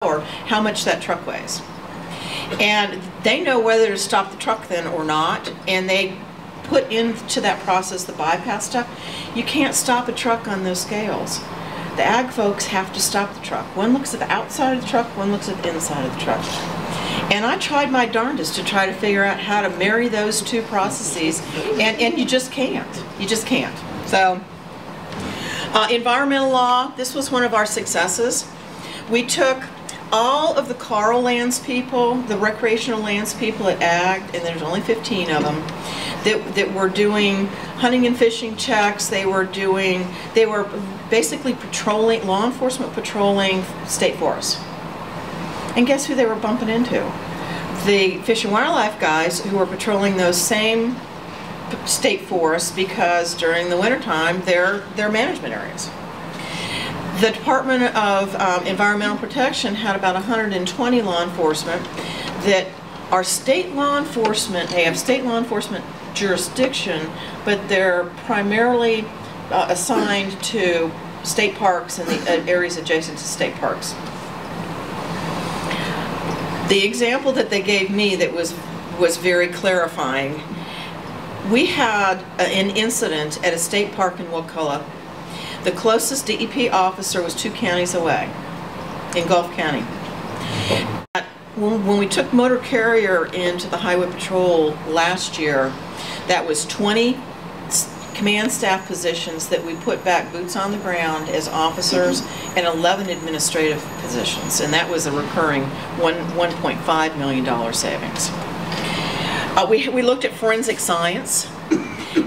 or how much that truck weighs. And they know whether to stop the truck then or not, and they put into that process the bypass stuff. You can't stop a truck on those scales. The ag folks have to stop the truck. One looks at the outside of the truck, one looks at the inside of the truck. And I tried my darndest to try to figure out how to marry those two processes, and you just can't. You just can't. So, environmental law, this was one of our successes. We took all of the Carl lands people, the recreational lands people at ag, and there's only 15 of them, that were doing hunting and fishing checks. They were basically patrolling, law enforcement patrolling state forests. And guess who they were bumping into? The Fish and Wildlife guys who were patrolling those same state forests, because during the wintertime they're management areas. The Department of Environmental Protection had about 120 law enforcement that are state law enforcement. They have state law enforcement jurisdiction, but they're primarily assigned to state parks and the areas adjacent to state parks. The example that they gave me that was very clarifying, we had an incident at a state park in Wakulla. The closest DEP officer was 2 counties away, in Gulf County. When we took motor carrier into the highway patrol last year, that was 20 command staff positions that we put back boots on the ground as officers, and 11 administrative positions, and that was a recurring $1.5 million savings. We looked at forensic science,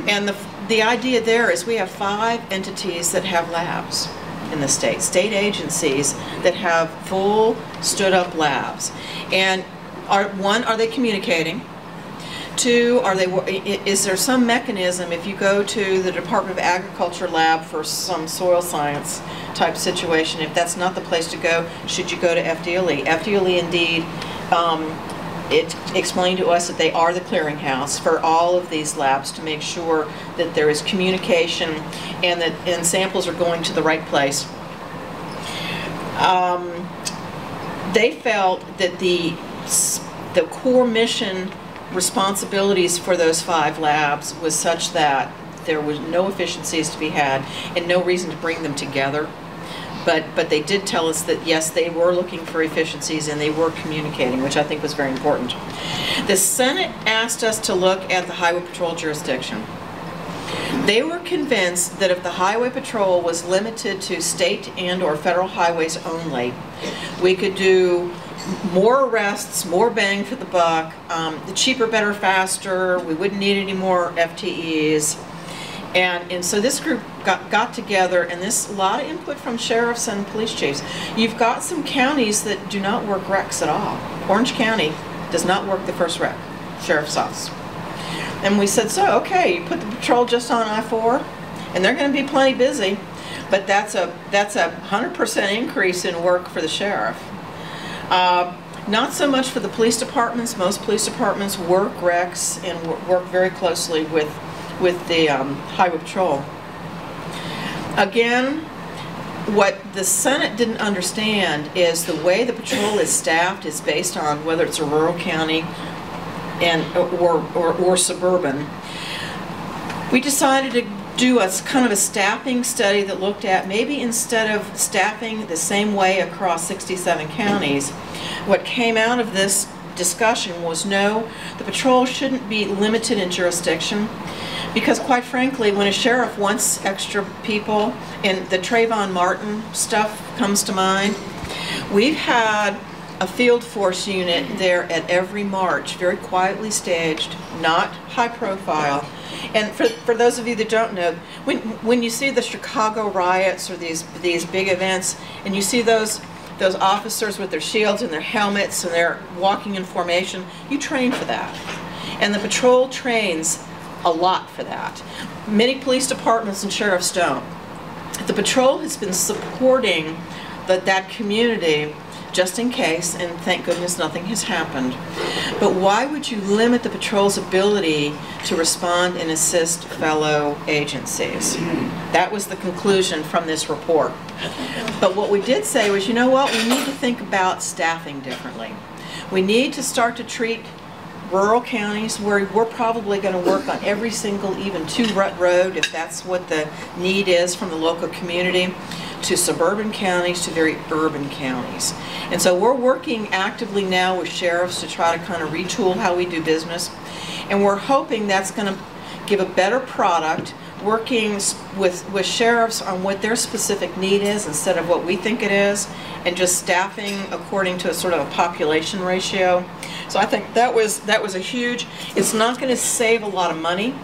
and the idea there is we have 5 entities that have labs in the state agencies that have full stood-up labs. And one, are they communicating? 2, is there some mechanism, if you go to the Department of Agriculture lab for some soil science type situation, if that's not the place to go, should you go to FDLE? FDLE indeed, it explained to us that they are the clearinghouse for all of these labs to make sure that there is communication and samples are going to the right place. They felt that the core mission responsibilities for those 5 labs was such that there was no efficiencies to be had and no reason to bring them together. But they did tell us that yes, they were looking for efficiencies and they were communicating, which I think was very important. The Senate asked us to look at the Highway Patrol jurisdiction. They were convinced that if the Highway Patrol was limited to state and or federal highways only, we could do more arrests, more bang for the buck, the cheaper, better, faster, we wouldn't need any more FTEs. And so this group got together, and a lot of input from sheriffs and police chiefs. You've got some counties that do not work recs at all. Orange County does not work the first rec, sheriff's office. And we said, so okay, you put the patrol just on I-4, and they're going to be plenty busy, but that's a 100% increase in work for the sheriff. Not so much for the police departments. Most police departments work recs and work very closely with the Highway Patrol. Again, what the Senate didn't understand is the way the patrol is staffed is based on whether it's a rural county or suburban. We decided to do a kind of a staffing study that looked at maybe instead of staffing the same way across 67 counties, what came out of this discussion was no, the patrol shouldn't be limited in jurisdiction, because quite frankly, when a sheriff wants extra people, and the Trayvon Martin stuff comes to mind, we've had a field force unit there at every march, very quietly staged, not high profile. And for those of you that don't know, when you see the Chicago riots or these big events, and you see those officers with their shields and their helmets and they're walking in formation, you train for that. And the patrol trains a lot for that. Many police departments and sheriffs don't. The patrol has been supporting that community just in case, and thank goodness nothing has happened. But why would you limit the patrol's ability to respond and assist fellow agencies? That was the conclusion from this report. But what we did say was, you know what, we need to think about staffing differently. We need to start to treat rural counties where we're probably going to work on every single, even 2-rut road, if that's what the need is from the local community, to suburban counties, to very urban counties. And so we're working actively now with sheriffs to try to kind of retool how we do business. And we're hoping that's going to give a better product, working with sheriffs on what their specific need is instead of what we think it is, and just staffing according to a sort of a population ratio. So I think that was a huge, it's not going to save a lot of money,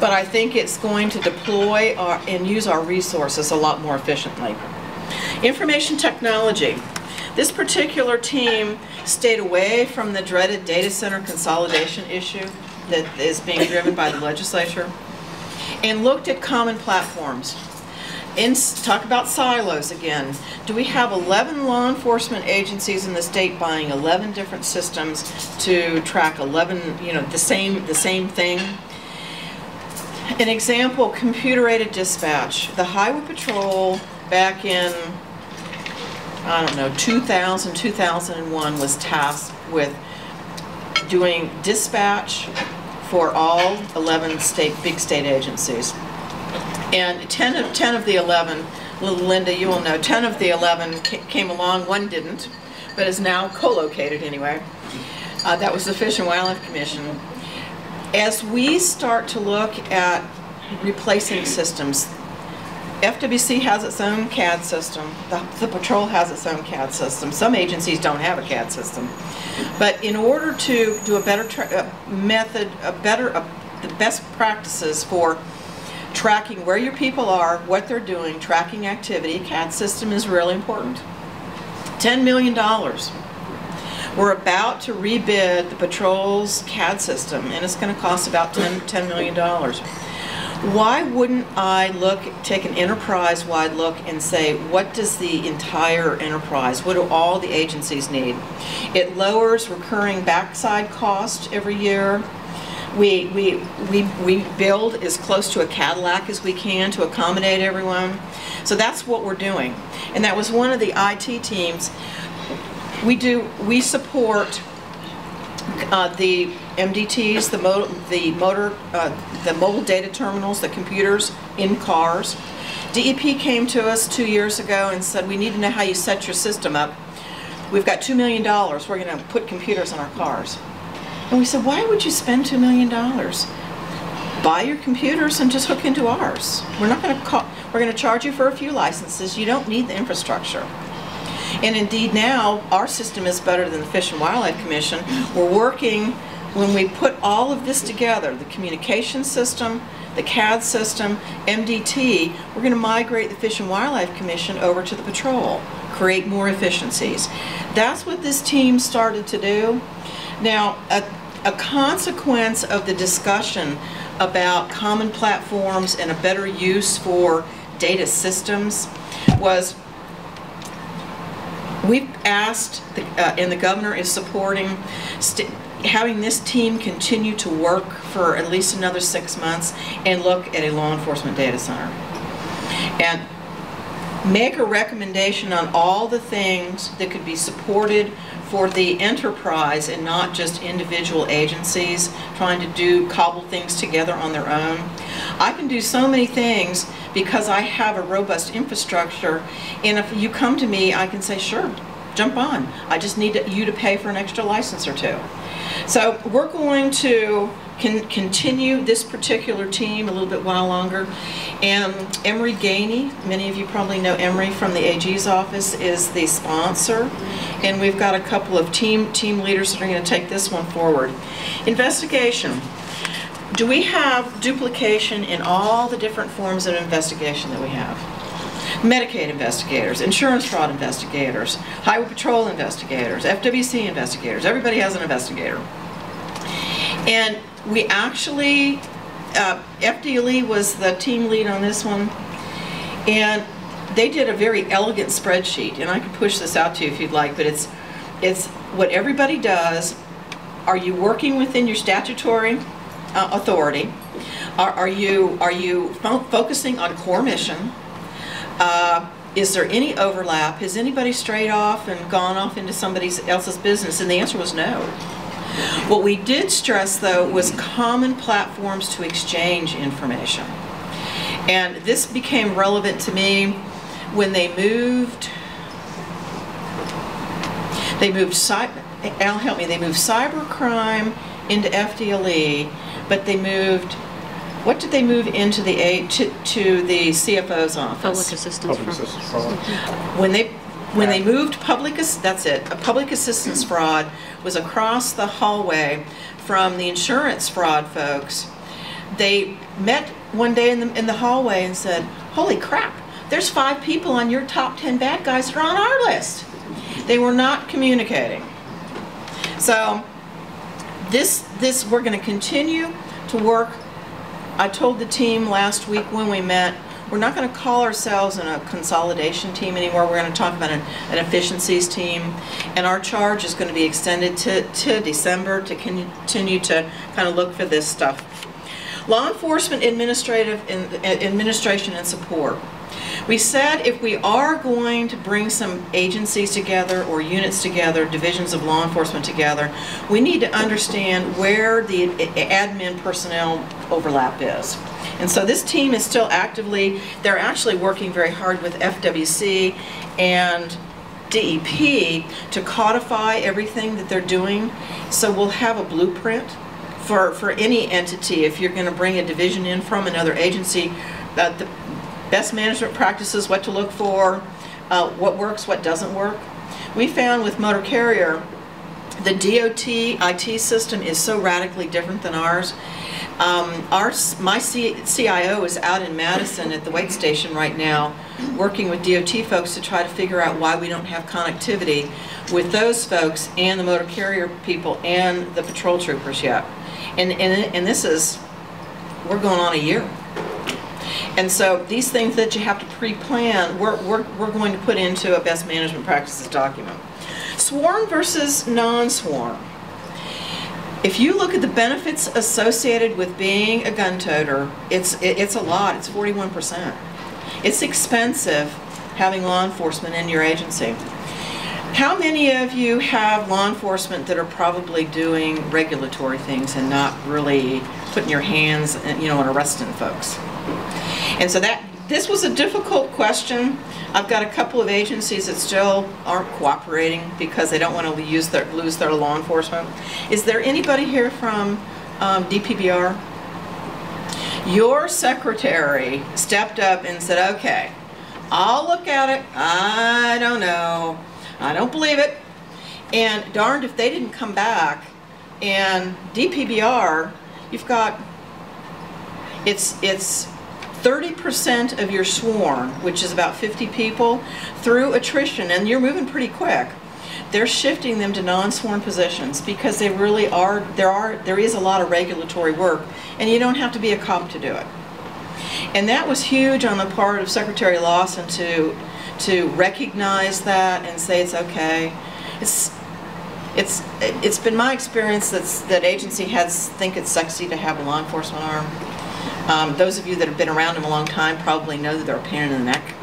but I think it's going to deploy and use our resources a lot more efficiently. Information technology. This particular team stayed away from the dreaded data center consolidation issue that is being driven by the legislature, and looked at common platforms. And talk about silos again. Do we have 11 law enforcement agencies in the state buying 11 different systems to track 11, the same thing? An example, computer-aided dispatch. The Highway Patrol back in, 2000, 2001 was tasked with doing dispatch for all 11 big state agencies. And 10 of the 11, little Linda, you will know, 10 of the 11 came along, one didn't, but is now co-located anyway. That was the Fish and Wildlife Commission. As we start to look at replacing systems, FWC has its own CAD system, the patrol has its own CAD system. Some agencies don't have a CAD system. But in order to do a better the best practices for tracking where your people are, what they're doing, tracking activity, CAD system is really important. $10 million. We're about to rebid the patrol's CAD system, and it's going to cost about $10 million. Why wouldn't I take an enterprise-wide look and say, what does the entire enterprise, what do all the agencies need? It lowers recurring backside cost every year. We build as close to a Cadillac as we can to accommodate everyone. So that's what we're doing. And that was one of the IT teams. We support the MDTs, the mobile data terminals, the computers in cars. DEP came to us 2 years ago and said, we need to know how you set your system up. We've got $2 million. We're going to put computers in our cars. And we said, why would you spend $2 million? Buy your computers and just hook into ours. We're going to charge you for a few licenses. You don't need the infrastructure. And indeed now, our system is better than the Fish and Wildlife Commission. We're working, when we put all of this together, the communication system, the CAD system, MDT, we're going to migrate the Fish and Wildlife Commission over to the patrol, create more efficiencies. That's what this team started to do. Now, a consequence of the discussion about common platforms and a better use for data systems was we've asked, and the governor is supporting, having this team continue to work for at least another 6 months and look at a law enforcement data center. And make a recommendation on all the things that could be supported for the enterprise and not just individual agencies trying to cobble things together on their own. I can do so many things because I have a robust infrastructure, and if you come to me, I can say, sure, jump on. I just need you to pay for an extra license or two. So we're going to continue this particular team a little bit while longer. And Emery Gainey, many of you probably know Emery from the AG's office, is the sponsor. And we've got a couple of team leaders that are going to take this one forward. Investigation. Do we have duplication in all the different forms of investigation that we have? Medicaid investigators, insurance fraud investigators, Highway Patrol investigators, FWC investigators. Everybody has an investigator. And we actually, FDLE was the team lead on this one, and they did a very elegant spreadsheet, and I can push this out to you if you'd like, but it's what everybody does. Are you working within your statutory authority? Are you focusing on core mission? Is there any overlap? Has anybody strayed off and gone off into somebody else's business? And the answer was no. What we did stress, though, was common platforms to exchange information. And this became relevant to me when they moved Al, help me, they moved cybercrime into FDLE, but they moved, what did they move into the to the CFO's office? Public assistance fraud. When they moved that's it. A public assistance fraud was across the hallway from the insurance fraud folks. They met one day in the hallway and said, "Holy crap! There's 5 people on your top 10 bad guys that are on our list." They were not communicating. So this we're going to continue to work. I told the team last week when we met, we're not going to call ourselves a consolidation team anymore. We're going to talk about an efficiencies team, and our charge is going to be extended to December to continue to kind of look for this stuff. Law enforcement administration and support. We said if we are going to bring some agencies together or units together, divisions of law enforcement together, we need to understand where the admin personnel overlap is. And so this team is still they're actually working very hard with FWC and DEP to codify everything that they're doing. So we'll have a blueprint for any entity. If you're going to bring a division in from another agency, the best management practices, what to look for, what works, what doesn't work. We found with motor carrier, the DOT IT system is so radically different than ours. My CIO is out in Madison at the weight station right now working with DOT folks to try to figure out why we don't have connectivity with those folks and the motor carrier people and the patrol troopers yet. And this is, we're going on a year. And so these things that you have to pre-plan, we're going to put into a best management practices document. Sworn versus non-sworn. If you look at the benefits associated with being a gun toter, it's a lot. It's 41%. It's expensive having law enforcement in your agency. How many of you have law enforcement that are probably doing regulatory things and not really putting your hands, and arresting folks? And so this was a difficult question. I've got a couple of agencies that still aren't cooperating because they don't want to lose their law enforcement. Is there anybody here from DPBR? Your secretary stepped up and said, "Okay, I'll look at it. I don't know. I don't believe it." And darned if they didn't come back. And DPBR, you've got, it's 30% of your sworn, which is about 50 people, through attrition, and you're moving pretty quick. They're shifting them to non-sworn positions because they really are, there is a lot of regulatory work, and you don't have to be a cop to do it. And that was huge on the part of Secretary Lawson to recognize that and say it's okay. It's been my experience that agency heads think it's sexy to have a law enforcement arm. Those of you that have been around them a long time probably know that they're a pain in the neck.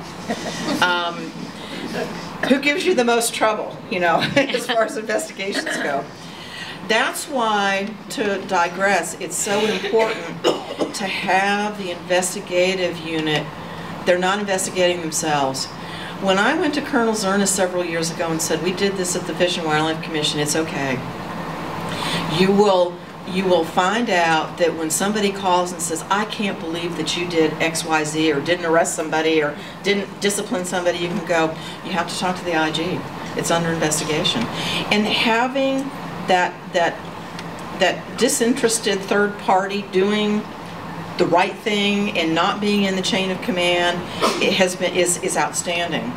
Who gives you the most trouble, as far as investigations go? That's why, to digress, it's so important to have the investigative unit. They're not investigating themselves. When I went to Colonel Zerna several years ago and said, "We did this at the Fish and Wildlife Commission, it's okay," you will find out that when somebody calls and says, "I can't believe that you did XYZ or didn't arrest somebody or didn't discipline somebody," you can go, "You have to talk to the IG. It's under investigation." And having that disinterested third party doing the right thing and not being in the chain of command is outstanding.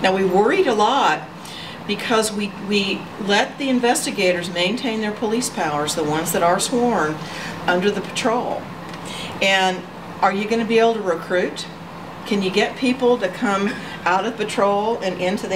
Now, we worried a lot because we let the investigators maintain their police powers, the ones that are sworn, under the patrol. And are you going to be able to recruit? Can you get people to come out of patrol and into the